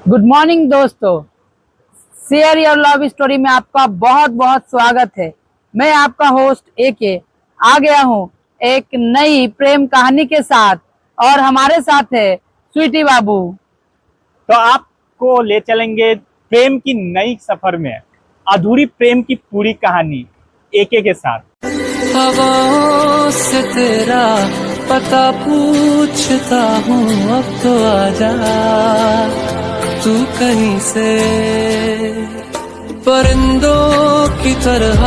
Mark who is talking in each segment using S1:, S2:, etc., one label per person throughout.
S1: Good morning दोस्तों। Share your love story में आपका बहुत बहुत स्वागत है। मैं आपका होस्ट एके आ गया हूँ एक नई प्रेम कहानी के साथ और हमारे साथ है स्वीटी बाबू।
S2: तो आपको ले चलेंगे प्रेम की नई सफर में, अधूरी प्रेम की पूरी कहानी एके के साथ।
S3: हवाओं से तेरा पता पूछता हूँ, अब तो आजा तू कहीं से। परिंदों की तरह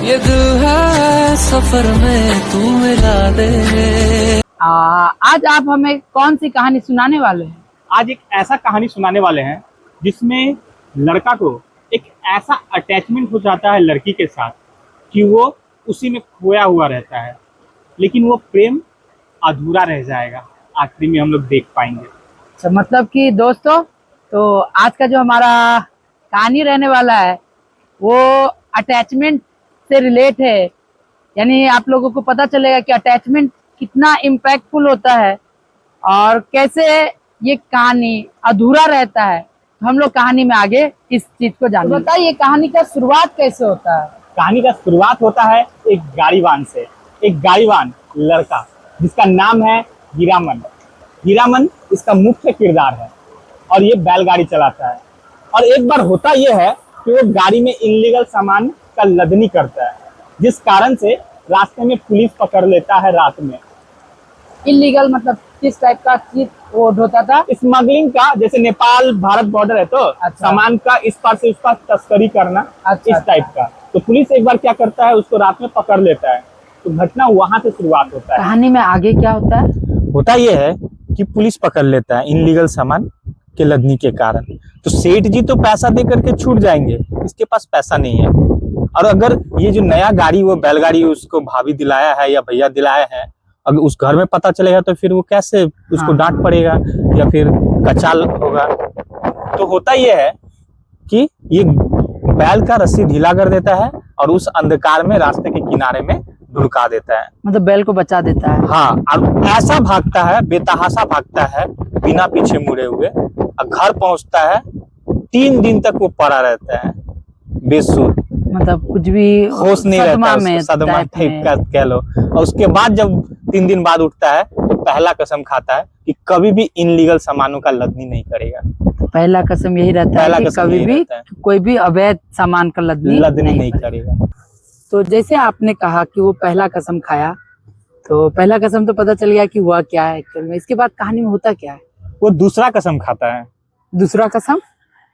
S3: ये दिल है सफर में, तू मिला दे।
S1: आज आप हमें कौन सी कहानी सुनाने वाले हैं?
S2: आज एक ऐसा कहानी सुनाने वाले हैं जिसमें लड़का को एक ऐसा अटैचमेंट हो जाता है लड़की के साथ कि वो उसी में खोया हुआ रहता है, लेकिन वो प्रेम अधूरा रह जाएगा। आखिरी में हम लोग देख पाएंगे।
S1: अच्छा, मतलब कि दोस्तों, तो आज का जो हमारा कहानी रहने वाला है वो अटैचमेंट से रिलेट है। यानी आप लोगों को पता चलेगा कि अटैचमेंट कितना इम्पैक्टफुल होता है और कैसे ये कहानी अधूरा रहता है। तो हम लोग कहानी में आगे इस चीज को जानेंगे। तो बताइए, कहानी का शुरुआत कैसे होता है?
S2: कहानी का शुरुआत होता है एक गाड़ीवान से। एक गाड़ीवान लड़का जिसका नाम है हीरामन। हीरामन इसका मुख्य किरदार है और ये बैलगाड़ी चलाता है। और एक बार होता यह है कि वो गाड़ी में इलीगल सामान का लदनी करता है, जिस कारण से रास्ते में पुलिस पकड़ लेता है रात में।
S1: इलीगल मतलब किस टाइप का चीज वो होता था?
S2: स्मगलिंग का, जैसे नेपाल भारत बॉर्डर है तो
S1: अच्छा।
S2: सामान का इस पार से उस पार तस्करी करना,
S1: अच्छा,
S2: इस टाइप का। तो पुलिस एक बार क्या करता है, उसको रात में पकड़ लेता है। तो घटना वहां से शुरुआत होता है।
S1: कहानी में आगे क्या होता है?
S2: होता यह है कि पुलिस पकड़ लेता है इनलीगल सामान के लदनी के कारण। तो सेठ जी तो पैसा दे करके छूट जाएंगे, इसके पास पैसा नहीं है। और अगर ये जो नया गाड़ी, वो बैलगाड़ी उसको भाभी दिलाया है या भैया दिलाया है, अगर उस घर में पता चलेगा तो फिर वो कैसे उसको डांट पड़ेगा या फिर कचाल होगा। तो होता यह है कि ये बैल का रस्सी ढीला कर देता है और उस अंधकार में रास्ते के किनारे में ढुका देता है।
S1: मतलब बैल को बचा देता है।
S2: हाँ, और ऐसा भागता है, बेतहाशा भागता है बिना पीछे मुड़े हुए। और घर पहुंचता है, 3 दिन तक वो पड़ा रहता है बेसुध,
S1: मतलब कुछ भी
S2: होश नहीं रहता है,
S1: में
S2: सदमा
S1: टाइप
S2: टाइप
S1: में।
S2: का कह लो। और उसके बाद जब 3 दिन बाद उठता है तो पहला कसम खाता है कि कभी भी इनलीगल सामानों का लदनी नहीं करेगा।
S1: पहला कसम यही रहता
S2: पहला
S1: है कि
S2: कसम
S1: कभी
S2: यही
S1: भी
S2: रहता है,
S1: कोई भी अवैध सामान का लदनी
S2: नहीं करेगा।
S1: तो जैसे आपने कहा कि वो पहला कसम खाया, तो पहला कसम तो पता चल गया कि हुआ क्या है एक्चुअल में। इसके बाद कहानी में होता क्या है?
S2: वो दूसरा कसम खाता है।
S1: दूसरा कसम?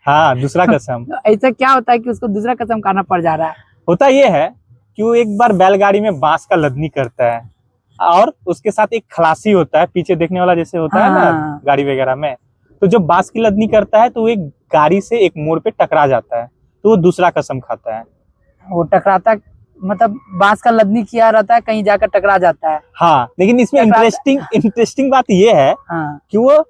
S2: हाँ, दूसरा कसम।
S1: ऐसा क्या होता है कि उसको दूसरा कसम खाना पड़ जा रहा है?
S2: होता यह है कि वो एक बार बैलगाड़ी में बांस का लदनी करता है और उसके साथ एक खलासी होता है, पीछे देखने वाला जैसे होता है ना गाड़ी वगैरह में। तो जब बांस की लदनी करता है तो वो एक गाड़ी से एक मोड़ पे टकरा जाता है, तो वो दूसरा कसम खाता है।
S1: वो टकराता मतलब बांस का लदनी किया रहता है, कहीं जाकर टकरा जाता है।
S2: हाँ, लेकिन इसमें इंटरेस्टिंग बात ये है कि वो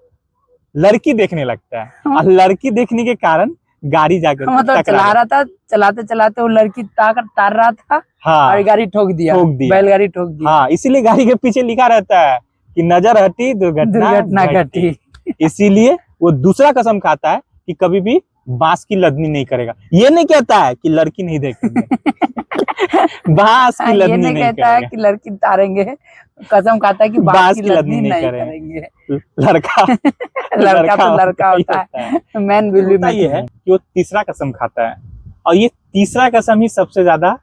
S2: लड़की देखने लगता है और लड़की देखने के कारण गाड़ी जाकर
S1: मतलब चला रहा था, चलाते चलाते वो लड़की तार रहा था।
S2: हाँ,
S1: और गाड़ी ठोक दिया। बैलगाड़ी ठोक दिया।
S2: हाँ, इसीलिए गाड़ी के पीछे लिखा रहता है कि नजर हटी दुर्घटना घटी। इसीलिए वो दूसरा कसम खाता है कि कभी भी बांस की लदनी नहीं करेगा। ये नहीं कहता है कि लड़की नहीं देखेंगे। बांस की लदनी
S1: नहीं कहता है कि लड़की तारेंगे, कसम खाता है कि बांस की लदनी नहीं करेंगे।
S2: लड़का
S1: तो लड़का होता है, मैन विल बी।
S2: ये है कि वो तीसरा कसम खाता है और ये तीसरा कसम ही सबसे ज्यादा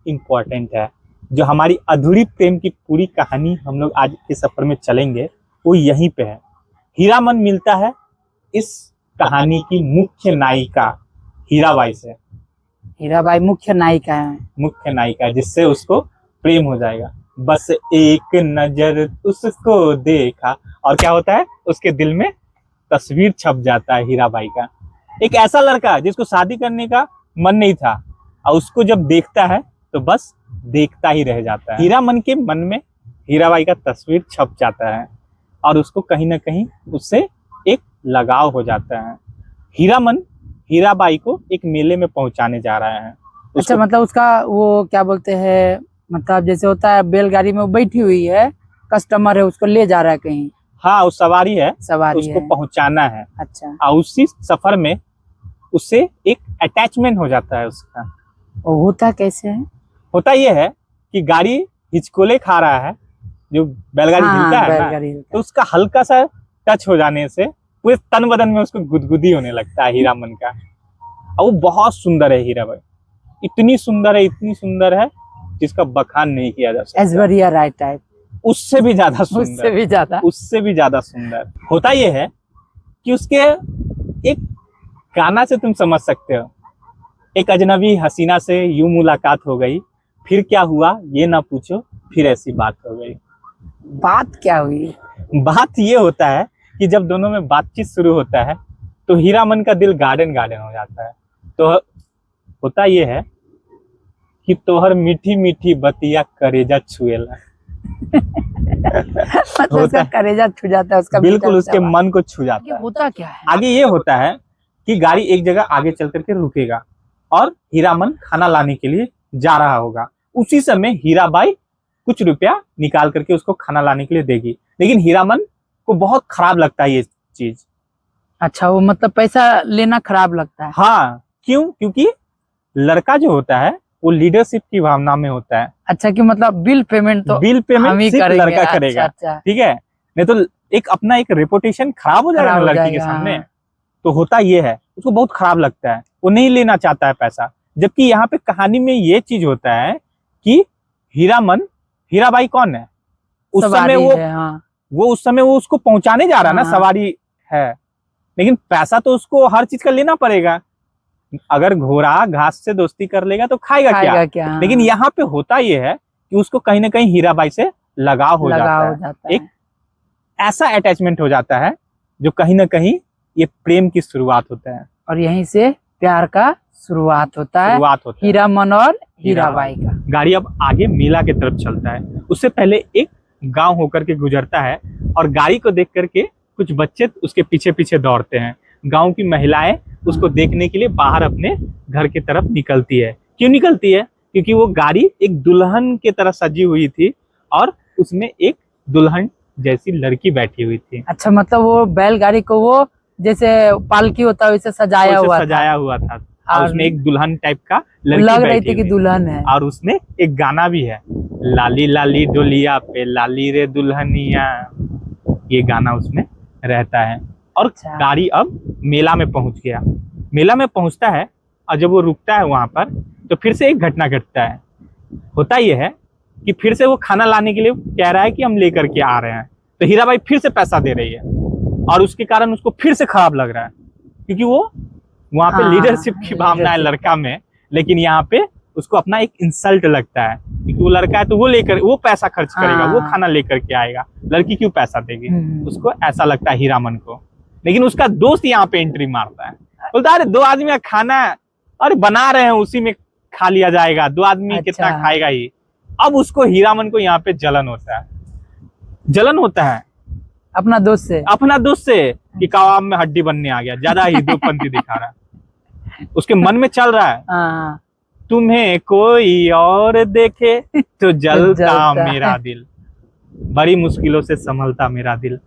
S2: इम्पोर्टेंट है। जो हमारी अधूरी प्रेम की पूरी कहानी हम लोग आज के सफर में चलेंगे वो यहीं पे है। हीरामन मिलता है इस कहानी की मुख्य नायिका हीराबाई से।
S1: हीराबाई मुख्य नायिका है।
S2: मुख्य नायिका, जिससे उसको प्रेम हो जाएगा। बस एक नजर उसको देखा और क्या होता है, उसके दिल में तस्वीर छप जाता है हीराबाई का। एक ऐसा लड़का जिसको शादी करने का मन नहीं था और उसको जब देखता है तो बस देखता ही रह जाता है। हीरामन के मन में हीराबाई का तस्वीर छप जाता है और उसको कहीं ना कहीं उससे एक लगाव हो जाता है। हीरामन हीराबाई को एक मेले में पहुंचाने जा रहा है।
S1: अच्छा, मतलब उसका वो क्या बोलते हैं, मतलब जैसे होता है बैलगाड़ी में वो बैठी हुई है, कस्टमर है, उसको ले जा रहा है कहीं।
S2: हाँ वो सवारी है,
S1: सवारी
S2: उसको
S1: है।
S2: पहुंचाना है।
S1: अच्छा,
S2: और उसी सफर में उससे एक अटैचमेंट हो जाता है उसका।
S1: वो होता कैसे है?
S2: होता ये है कि गाड़ी हिचकोले खा रहा है, जो बैलगाड़ी हिलता है ना,
S1: बैलगाड़ी हिलता
S2: तो उसका हल्का सा टच हो जाने से पूरे तन बदन में उसको गुदगुदी होने लगता है हीरामन का। और वो बहुत सुंदर है हीरा भाई, इतनी सुंदर है, इतनी सुंदर है जिसका बखान नहीं किया जा
S1: है।
S2: सकता।
S1: ऐश्वर्या राय टाइप,
S2: उससे भी ज्यादा
S1: उससे
S2: सुंदर,
S1: भी ज्यादा।
S2: उससे भी ज्यादा सुंदर। होता ये है कि उसके एक गाना से तुम समझ सकते हो, एक अजनबी हसीना से यूं मुलाकात हो गई, फिर क्या हुआ ये ना पूछो, फिर ऐसी बात हो गई।
S1: बात क्या हुई?
S2: बात ये होता है कि जब दोनों में बातचीत शुरू होता है तो हीरामन का दिल गार्डन गार्डन हो जाता है। तो होता ये है कि तोहर मीठी मीठी बतिया करेजा छुएला।
S1: मतलब उसका
S2: होता
S1: कलेजा छू जाता है, उसका
S2: बिल्कुल
S1: मीठा
S2: उसके
S1: मीठा
S2: मन को छू जाता
S1: बात।
S2: है।
S1: होता क्या है?
S2: आगे ये होता है कि गाड़ी एक जगह आगे चल करके रुकेगा और हीरामन खाना लाने के लिए जा रहा होगा। उसी समय हीराबाई कुछ रुपया निकाल करके उसको खाना लाने के लिए देगी, लेकिन हीरामन को बहुत खराब लगता है ये चीज।
S1: अच्छा, वो मतलब पैसा लेना खराब लगता है।
S2: हाँ, क्यों? क्योंकि लड़का जो होता है वो लीडरशिप की भावना में होता है।
S1: अच्छा, कि मतलब बिल पेमेंट तो
S2: बिल
S1: हम
S2: पेमेंट
S1: ही
S2: सिर्फ
S1: करेंगे।
S2: लड़का
S1: अच्छा,
S2: करेगा,
S1: अच्छा,
S2: ठीक है, नहीं तो एक अपना एक रेपुटेशन खराब हो जाएगा ना
S1: खराब हो
S2: लड़की के
S1: जाएगा,
S2: सामने।
S1: हाँ।
S2: तो होता ये है, उसको बहुत खराब लगता है, वो नहीं लेना चाहता है पैसा। जबकि यहाँ पे कहानी में ये चीज होता है कि हीराबाई कौन है उस समय?
S1: सवारी
S2: वो
S1: है, हाँ।
S2: वो उस समय वो उसको पहुंचाने जा रहा है ना,
S1: हाँ।
S2: सवारी है, लेकिन पैसा तो उसको हर चीज का लेना पड़ेगा। अगर घोड़ा घास से दोस्ती कर लेगा तो खाएगा
S1: खाएगा
S2: क्या?
S1: क्या? हाँ।
S2: लेकिन यहाँ पे होता ये है कि उसको कहीं ना कहीं हीराबाई से लगाव हो
S1: लगाव
S2: जाता
S1: हो
S2: है,
S1: जाता
S2: एक
S1: है।
S2: ऐसा अटैचमेंट हो जाता है जो कहीं ना कहीं ये प्रेम की शुरुआत होता है।
S1: और यहीं से प्यार का शुरुआत होता है,
S2: शुरुआत होता है
S1: हीरामन और हीराबाई का।
S2: गाड़ी अब आगे मेला की तरफ चलता है। उससे पहले एक गांव होकर के गुजरता है और गाड़ी को देख करके कुछ बच्चे उसके पीछे पीछे दौड़ते हैं। गांव की महिलाएं उसको देखने के लिए बाहर अपने घर की तरफ निकलती है। क्यों निकलती है? क्योंकि वो गाड़ी एक दुल्हन की तरह सजी हुई थी और उसमें एक दुल्हन जैसी लड़की बैठी हुई थी।
S1: अच्छा, मतलब वो बैलगाड़ी को वो जैसे पालकी होता है वैसे सजाया
S2: उसे
S1: हुआ
S2: सजाया हुआ था और
S1: और
S2: उसमें एक दुल्हन टाइप का लड़की
S1: लग रही
S2: बैठी
S1: थी कि
S2: हुई।
S1: दुल्हन है।
S2: और उसमें एक गाना भी है, लाली लाली डोलिया पे लाली रे दुल्हनिया, ये गाना उसमें रहता है। और
S1: अच्छा।
S2: गाड़ी अब मेला में पहुंच गया। मेला में पहुंचता है और जब वो रुकता है वहां पर तो फिर से एक घटना घटता है। होता यह है कि फिर से वो खाना लाने के लिए कह रहा है कि हम लेकर के आ रहे हैं, तो हीराबाई फिर से पैसा दे रही है और उसके कारण उसको फिर से खराब लग रहा है, क्योंकि वो वहां पे
S1: हाँ,
S2: लीडरशिप की भावना है
S1: leadership।
S2: लड़का में, लेकिन यहाँ पे उसको अपना एक इंसल्ट लगता है क्योंकि वो लड़का है तो वो पैसा खर्च करेगा, वो
S1: हाँ।
S2: खाना लेकर के आएगा, लड़की क्यों पैसा देगी? उसको ऐसा लगता है हीरामन को। लेकिन उसका दोस्त यहाँ पे एंट्री मारता है, बोलता है अरे दो आदमी का खाना अरे बना रहे हैं, उसी में खा लिया जाएगा, दो आदमी
S1: अच्छा।
S2: कितना खाएगा ही। अब उसको हीरामन को यहाँ पे जलन होता है, जलन होता है
S1: अपना दोस्त से।
S2: अपना दोस्त से कि कबाब में हड्डी बनने आ गया, ज्यादा ही दोपंथी दिखा रहा है। उसके मन में चल रहा है
S1: हाँ।
S2: तुम्हें कोई और देखे तो जलता
S1: जलता
S2: मेरा
S1: है।
S2: दिल, बड़ी मुश्किलों से संभलता मेरा दिल।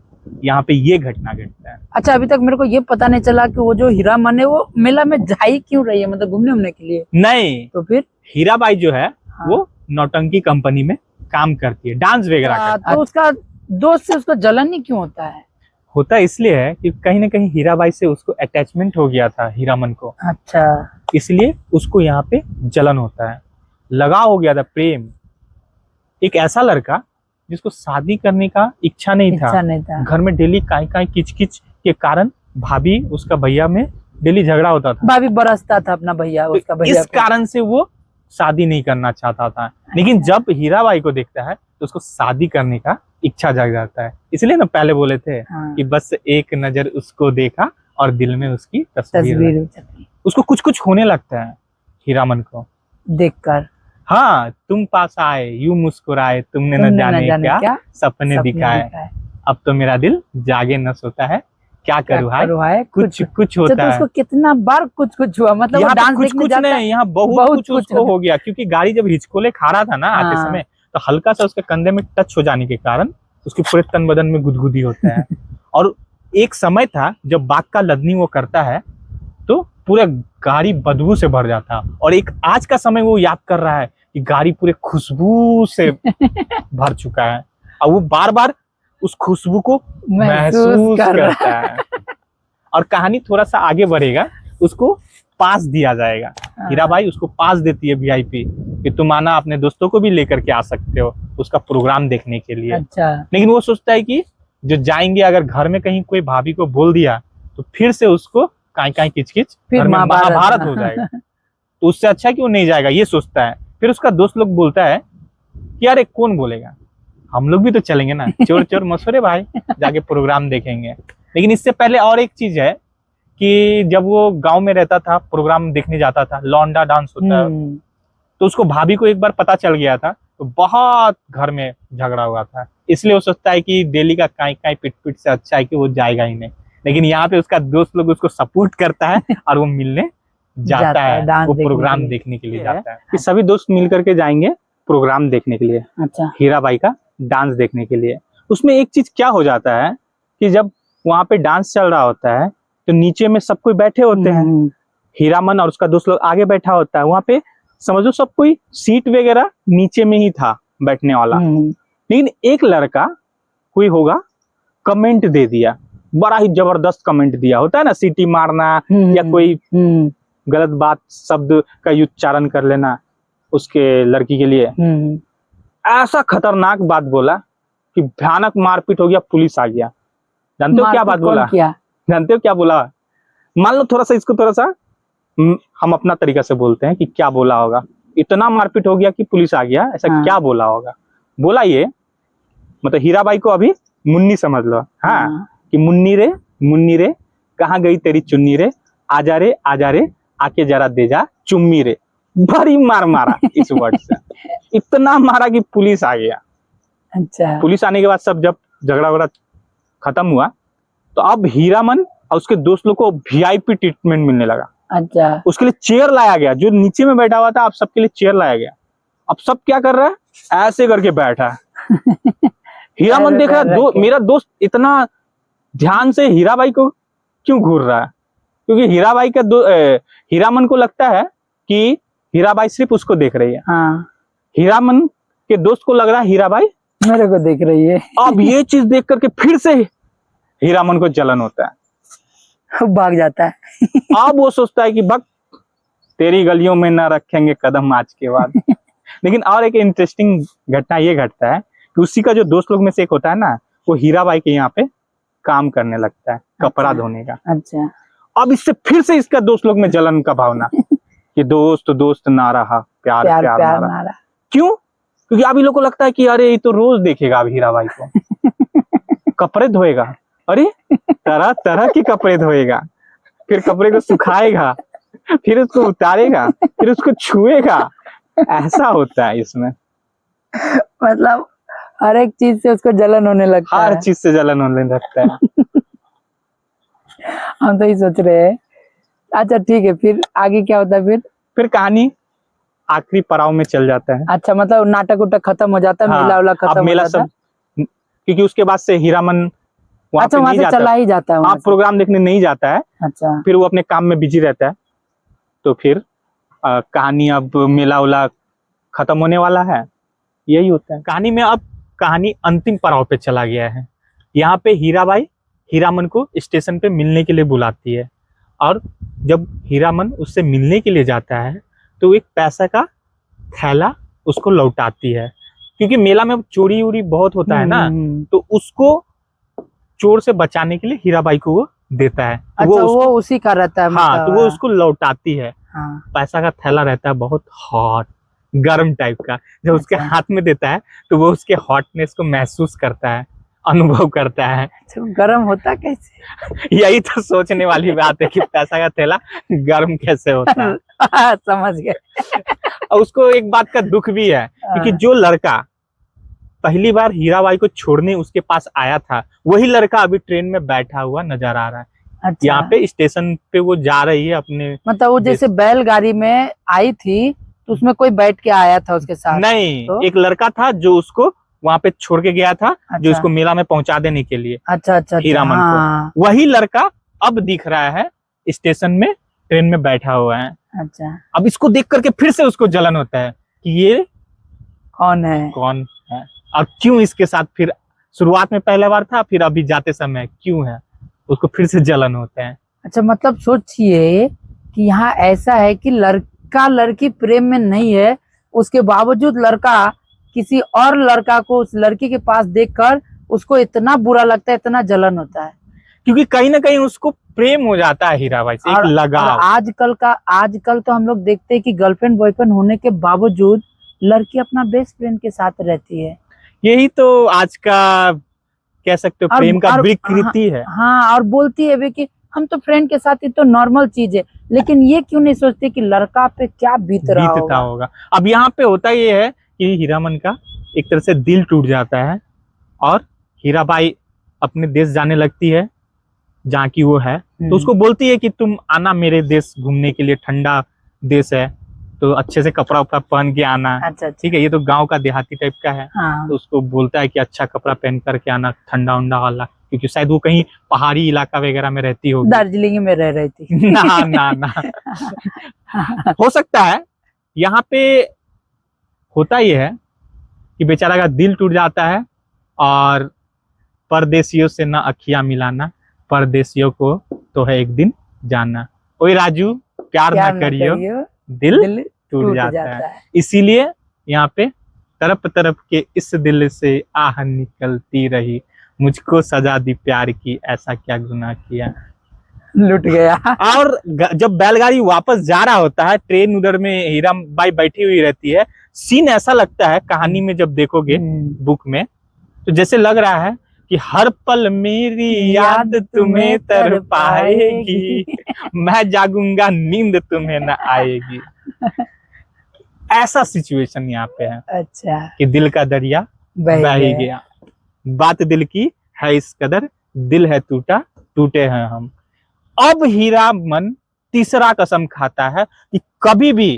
S2: यहाँ पे ये घटना घटता है।
S1: अच्छा, अभी तक मेरे को ये पता नहीं चला कि वो जो हीरामन है वो मेला में जाई क्यों रही है, मतलब घूमने उमने के लिए?
S2: नहीं,
S1: तो फिर
S2: हीराबाई जो है
S1: हाँ।
S2: वो नौटंकी कंपनी में काम करती है, डांस वगैरह करती है।
S1: तो उसका दोस्त से उसको जलन ही क्यों होता है?
S2: होता इसलिए है कि कहीं ना कहीं हीराबाई से उसको अटैचमेंट हो गया था हीरामन को,
S1: अच्छा।
S2: इसलिए उसको यहाँ पे जलन होता है, लगाव हो गया था, प्रेम। एक ऐसा लड़का जिसको शादी करने का इच्छा नहीं था, घर में डेली काई काई किच किच के कारण भाभी उसका भैया में डेली झगड़ा होता था,
S1: भाभी बरसता था अपना भैया, उसका
S2: तो
S1: भैया
S2: इस कारण से वो शादी नहीं करना चाहता था। लेकिन जब हीराबाई को देखता है तो उसको शादी करने का इच्छा जाग जाता है। इसलिए ना पहले बोले थे
S1: हाँ।
S2: कि बस एक नजर उसको देखा और दिल में उसकी तस्वीर
S1: तस्वीर
S2: उसको कुछ कुछ होने लगता है हीरामन को
S1: देखकर।
S2: हाँ, तुम पास आए यूं मुस्कुराए, तुमने न जाने क्या सपने दिखाए, अब तो मेरा दिल जागे न सोता है, क्या करूँ हाय कुछ कुछ होता
S1: तो
S2: है।
S1: उसको कितना बार कुछ कुछ हुआ, मतलब
S2: यहाँ
S1: वो डांस
S2: कुछ
S1: देखने
S2: कुछ
S1: जाता
S2: नहीं, यहाँ बहुत कुछ उसको हो गया, क्योंकि गाड़ी जब हिचकोले खा रहा था ना आते
S1: हाँ।
S2: समय, तो हल्का सा उसके कंधे में टच हो जाने के कारण उसके पूरे तन बदन में गुदगुदी होता है। और एक समय था जब बाघ का लदनी वो करता है तो पूरा गाड़ी बदबू से भर जाता, और एक आज का समय वो याद कर रहा है कि गाड़ी पूरे खुशबू से भर चुका है, और वो बार बार उस खुशबू को महसूस करता है। और कहानी थोड़ा सा आगे बढ़ेगा, उसको पास दिया जाएगा। हीरा बाई उसको पास देती है वीआईपी कि तुम आना, अपने दोस्तों को भी लेकर के आ सकते हो उसका प्रोग्राम देखने के लिए।
S1: अच्छा।
S2: लेकिन वो सोचता है कि जो जाएंगे, अगर घर में कहीं कोई भाभी को बोल दिया तो फिर से उसको काई काई किचकिच,
S1: फिर
S2: घर में महाभारत हो जाएगा। तो उससे अच्छा कि वो नहीं जाएगा, ये सोचता है। फिर उसका दोस्त लोग बोलता है कि अरे कौन बोलेगा, हम लोग भी तो चलेंगे ना, चोर चोर मसूरे भाई, जाके प्रोग्राम देखेंगे। लेकिन इससे पहले और एक चीज है कि जब वो गांव में रहता था, प्रोग्राम देखने जाता था, लौंडा डांस होता है, तो उसको भाभी को एक बार पता चल गया था, तो बहुत घर में झगड़ा हुआ था। इसलिए वो सोचता है कि डेली का काई काई पिट पिट से अच्छा है कि वो जाएगा ही नहीं। लेकिन यहाँ पे उसका दोस्त लोग उसको सपोर्ट करता है और वो मिलने जाता है, वो प्रोग्राम देखने के लिए जाता है कि सभी दोस्त मिल करके जाएंगे प्रोग्राम देखने के लिए।
S1: अच्छा।
S2: हीरा बाई का डांस देखने के लिए। उसमें एक चीज क्या हो जाता है कि जब वहां पे डांस चल रहा होता है तो नीचे में सब कोई बैठे होते हैं, हीरामन और उसका दोस्त लोग आगे बैठा होता है। वहां पे समझो सब कोई सीट वगैरह नीचे में ही था बैठने वाला। लेकिन एक लड़का कोई होगा कमेंट दे दिया, बड़ा ही जबरदस्त कमेंट दिया, होता है ना सीटी मारना या कोई गलत बात शब्द का उच्चारण कर लेना उसके लड़की के लिए। ऐसा खतरनाक बात बोला कि भयानक मारपीट हो गया, पुलिस आ गया। जानते हो क्या बात बोला? जानते हो क्या बोला? मान लो थोड़ा सा इसको थोड़ा सा हम अपना तरीका से बोलते हैं कि क्या बोला होगा। इतना मारपीट हो गया कि पुलिस आ गया, ऐसा क्या बोला होगा? बोला ये, मतलब हीरा बाई को अभी मुन्नी समझ लो। हाँ, कि मुन्नी रे कहाँ गई तेरी चुन्नी रे, आजा रे आके जरा दे जा चुम्मी रे। बड़ी मार मारा इस वर्ड से, इतना मारा कि पुलिस आ गया।
S1: अच्छा।
S2: पुलिस आने के बाद सब जब झगड़ा वगड़ा खत्म हुआ तो अब हीरामन और उसके दोस्त लोग को वीआईपी ट्रीटमेंट मिलने लगा।
S1: अच्छा।
S2: उसके लिए चेयर लाया गया, जो नीचे में बैठा हुआ था अब सबके लिए चेयर लाया गया। अब सब क्या कर रहा है, ऐसे करके बैठा है। हीरामन देख रहा है मेरा दोस्त इतना ध्यान से हीराबाई को क्यों घूर रहा है, क्योंकि हीराबाई का हीरामन को लगता है कि हीराबाई सिर्फ उसको देख रही है।
S1: हाँ।
S2: हीरामन के दोस्त को लग रहा है हीराबाई
S1: मेरे को देख रही है।
S2: अब ये चीज देख करके फिर से हीरामन को जलन होता है,
S1: भाग जाता है।
S2: अब वो सोचता है कि भग तेरी गलियों में ना रखेंगे कदम आज के बाद। लेकिन और एक इंटरेस्टिंग घटना ये घटता है कि उसी का जो दोस्त लोग में से एक होता है ना, वो हीराबाई के यहाँ पे काम करने लगता है, कपड़ा धोने का।
S1: अच्छा।
S2: अब इससे फिर से इसका दोस्त लोग में जलन का भावना कि दोस्त ना रहा, प्यार ना रहा। क्यों? क्योंकि अभी लोगों को लगता है कि अरे ये तो रोज देखेगा अब हीराबाई को, कपड़े धोएगा, अरे तरह तरह के कपड़े धोएगा, फिर कपड़े को सुखाएगा, फिर उसको उतारेगा, फिर उसको छुएगा। ऐसा होता है इसमें,
S1: मतलब हर एक चीज से उसको जलन होने लगता है।
S2: हर चीज से जलन होने लगता है।
S1: हम तो ये सोच रहे हैं। अच्छा ठीक है, फिर आगे क्या होता है?
S2: फिर कहानी आखिरी पड़ाव में चल जाता है।
S1: अच्छा, मतलब नाटक उटक खत्म हो जाता है।
S2: हाँ,
S1: मेला उला खत्म
S2: मेला सब, क्योंकि उसके बाद से हीरामन वहाँ पे नहीं जाता,
S1: चला ही जाता है,
S2: आप प्रोग्राम देखने नहीं जाता है।
S1: अच्छा।
S2: फिर वो अपने काम में बिजी रहता है। तो फिर कहानी अब मेला उला खत्म होने वाला है, यही होता है कहानी में। अब कहानी अंतिम पड़ाव पे चला गया है। यहाँ पे हीराबाई हीरामन को स्टेशन पे मिलने के लिए बुलाती है, और जब हीरामन उससे मिलने के लिए जाता है तो एक पैसा का थैला उसको लौटाती है, क्योंकि मेला में चोरी उरी बहुत होता है ना, तो उसको चोर से बचाने के लिए हीराबाई को वो देता है।
S1: अच्छा, वो उसी का रहता है।
S2: हाँ, तो वो उसको लौटाती है।
S1: हाँ।
S2: पैसा का थैला रहता है बहुत हॉट, गर्म टाइप का। जब उसके हाथ में देता है तो वो उसके हॉटनेस को महसूस करता है, अनुभव करता है।
S1: गर्म होता कैसे?
S2: यही तो सोचने वाली बात है कि पैसा का थैला गर्म कैसे होता है।
S1: समझ गए।
S2: और उसको एक बात का दुख भी है, क्योंकि जो लड़का पहली बार हीराबाई को छोड़ने उसके पास आया था, वही लड़का अभी ट्रेन में बैठा हुआ नजर आ रहा है। अच्छा। यहाँ पे स्टेशन पे वो जा रही है अपने, मतलब
S1: वो जैसे बैलगाड़ी में आई थी तो उसमें कोई बैठ के आया था उसके साथ?
S2: नहीं, तो एक लड़का था जो उसको वहां पे छोड़ के गया था, जो
S1: अच्छा।
S2: इसको मेला में पहुंचा देने के लिए,
S1: अच्छा अच्छा
S2: हीरामन को।
S1: हाँ।
S2: वही लड़का अब दिख रहा है स्टेशन में, ट्रेन में बैठा हुआ है।
S1: अच्छा,
S2: अब इसको देख करके फिर से उसको जलन होता है कि ये
S1: कौन है?
S2: कौन है और क्यों इसके साथ, फिर शुरुआत में पहला बार था, फिर अभी जाते समय क्यों है, उसको फिर से जलन होते हैं।
S1: अच्छा, मतलब सोचिए कि यहाँ ऐसा है कि लड़का लड़की प्रेम में नहीं है, उसके बावजूद लड़का किसी और लड़का को उस लड़की के पास देखकर उसको इतना बुरा लगता है, इतना जलन होता है।
S2: क्योंकि कहीं ना कहीं उसको प्रेम हो जाता है हीरा भाई से, एक
S1: और
S2: लगाव।
S1: आजकल तो हम लोग देखते हैं कि गर्लफ्रेंड बॉयफ्रेंड होने के बावजूद लड़की अपना बेस्ट फ्रेंड के साथ रहती है।
S2: यही तो आज का कह सकते हो प्रेम का विकृति है।
S1: हाँ, और बोलती है भी कि हम तो फ्रेंड के साथ, ही तो नॉर्मल चीज है, लेकिन ये क्यों नहीं सोचते कि लड़का पे क्या बीतता
S2: होगा। अब यहाँ पे होता ये है कि हीरामन का एक तरह से दिल टूट जाता है और हीराबाई अपने देश जाने लगती है जहाँ की वो है, तो उसको बोलती है कि तुम आना मेरे देश घूमने के लिए, ठंडा देश है तो अच्छे से कपड़ा उपड़ा पहन के आना।
S1: अच्छा,
S2: ठीक है, ये तो गांव का देहाती टाइप का है।
S1: हाँ।
S2: तो उसको बोलता है कि अच्छा कपड़ा पहन करके आना, ठंडा उंडा वाला, क्योंकि शायद वो कहीं पहाड़ी इलाका वगैरह में रहती होगी।
S1: दार्जिलिंग में रह रही थी।
S2: ना ना ना हो सकता है। यहाँ पे होता ये है कि बेचारा का दिल टूट जाता है और परदेशियों से ना अखियां मिलाना, परदेशियों को तो है एक दिन जाना। ओए राजू प्यार ना करियो, दिल टूट जाता है। इसीलिए यहाँ पे तरफ तरफ के इस दिल से आह निकलती रही, मुझको सजा दी प्यार की, ऐसा क्या गुनाह किया।
S1: लुट गया।
S2: और जब बैलगाड़ी वापस जा रहा होता है, ट्रेन उधर में हीराबाई बैठी हुई रहती है, सीन ऐसा लगता है कहानी में जब देखोगे बुक में, तो जैसे लग रहा है कि हर पल मेरी याद तुम्हें तड़पाएगी, मैं जागूंगा नींद तुम्हें न आएगी। ऐसा सिचुएशन यहाँ पे है।
S1: अच्छा,
S2: कि दिल का दरिया बह ही गया, बात दिल की है इस कदर, दिल है टूटा टूटे हैं हम। अब हीरामन तीसरा कसम खाता है कि कभी भी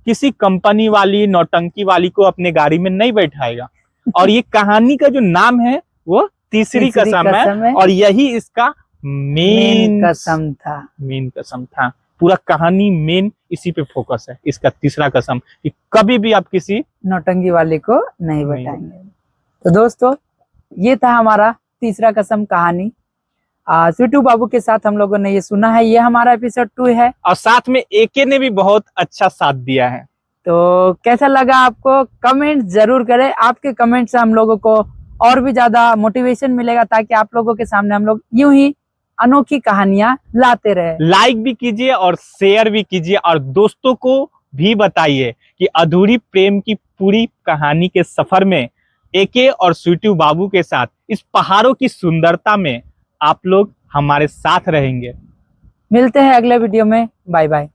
S2: किसी कंपनी वाली नौटंकी वाली को अपने गाड़ी में नहीं बैठाएगा। और ये कहानी का जो नाम है वो तीसरी कसम है, और यही इसका मेन
S1: कसम था।
S2: मेन कसम था। पूरा कहानी मेन इसी पे फोकस है, इसका तीसरा कसम, कि कभी भी आप किसी
S1: नौटंकी वाले को नहीं बैठाएंगे। तो दोस्तों, ये था हमारा तीसरा कसम कहानी। स्वीटू बाबू के साथ हम लोगों ने ये सुना है। ये हमारा एपिसोड 2 है,
S2: और साथ में एके ने भी बहुत अच्छा साथ दिया है।
S1: तो कैसा लगा आपको कमेंट जरूर करें। आपके कमेंट से हम लोगों को और भी ज्यादा मोटिवेशन मिलेगा, ताकि आप लोगों के सामने हम लोग यूं ही अनोखी कहानियां लाते रहे।
S2: लाइक भी कीजिए और शेयर भी कीजिए, और दोस्तों को भी बताइए कि अधूरी प्रेम की पूरी कहानी के सफर में एके और स्वीटू बाबू के साथ इस पहाड़ों की सुंदरता में आप लोग हमारे साथ रहेंगे।
S1: मिलते हैं अगले वीडियो में। Bye bye.